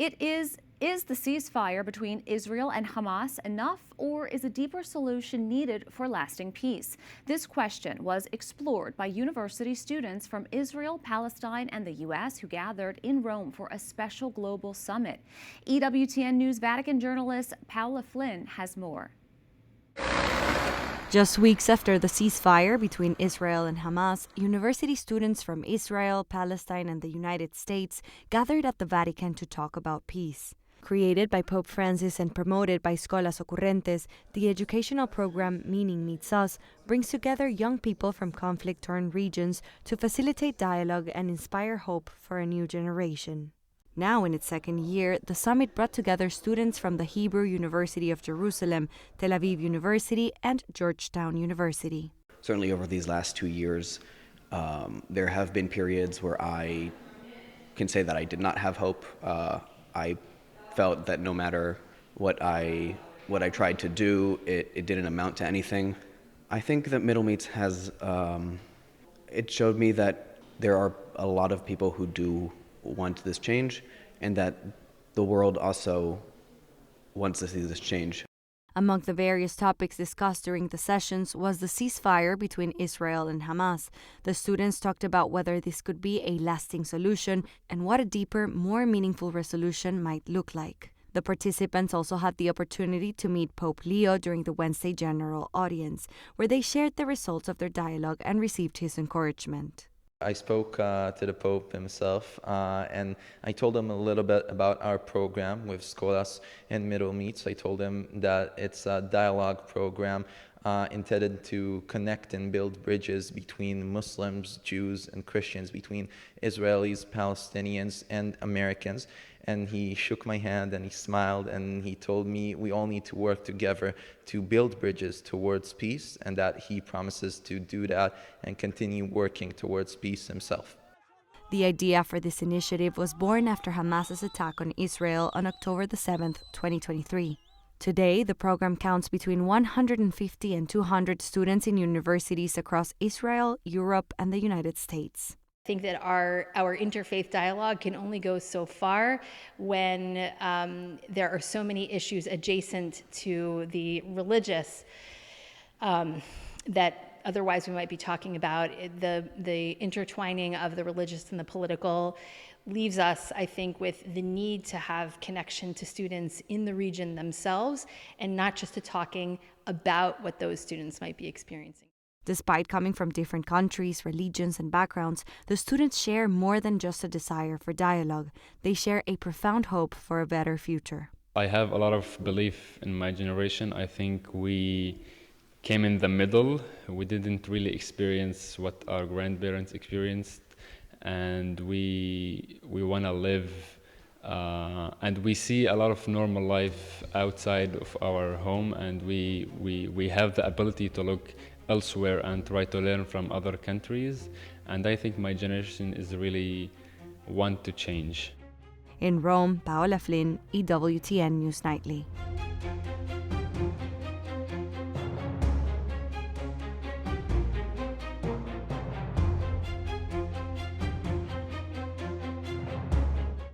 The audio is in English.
Is the ceasefire between Israel and Hamas enough, or is a deeper solution needed for lasting peace? This question was explored by university students from Israel, Palestine, and the U.S. who gathered in Rome for a special global summit. EWTN News Vatican journalist Paola Flynn has more. Just weeks after the ceasefire between Israel and Hamas, university students from Israel, Palestine, and the United States gathered at the Vatican to talk about peace. Created by Pope Francis and promoted by Scholas Occurrentes, the educational program Meaning Meets Us brings together young people from conflict-torn regions to facilitate dialogue and inspire hope for a new generation. Now in its second year, the summit brought together students from the Hebrew University of Jerusalem, Tel Aviv University, and Georgetown University. Certainly over these last 2 years, there have been periods where I can say that I did not have hope. I felt that no matter what I tried to do, it didn't amount to anything. I think that Middle Meets has, it showed me that there are a lot of people who do want this change, and that the world also wants to see this change. Among the various topics discussed during the sessions was the ceasefire between Israel and Hamas. The students talked about whether this could be a lasting solution and what a deeper, more meaningful resolution might look like. The participants also had the opportunity to meet Pope Leo during the Wednesday general audience, where they shared the results of their dialogue and received his encouragement. I spoke to the Pope himself, and I told him a little bit about our program with Scholas and Middle Meets. I told him that it's a dialogue program intended to connect and build bridges between Muslims, Jews, and Christians, between Israelis, Palestinians, and Americans. And he shook my hand and he smiled and he told me we all need to work together to build bridges towards peace, and that he promises to do that and continue working towards peace himself. The idea for this initiative was born after Hamas's attack on Israel on October the 7th, 2023. Today, the program counts between 150 and 200 students in universities across Israel, Europe, and the United States. I think that our interfaith dialogue can only go so far when there are so many issues adjacent to the religious that otherwise we might be talking about. The intertwining of the religious and the political leaves us, I think, with the need to have connection to students in the region themselves, and not just to talking about what those students might be experiencing. Despite coming from different countries, religions, and backgrounds, the students share more than just a desire for dialogue. They share a profound hope for a better future. I have a lot of belief in my generation. I think we came in the middle. We didn't really experience what our grandparents experienced, and we want to live and we see a lot of normal life outside of our home, and we have the ability to look elsewhere and try to learn from other countries. And I think my generation is really want to change. In Rome, Paola Flynn, EWTN News Nightly.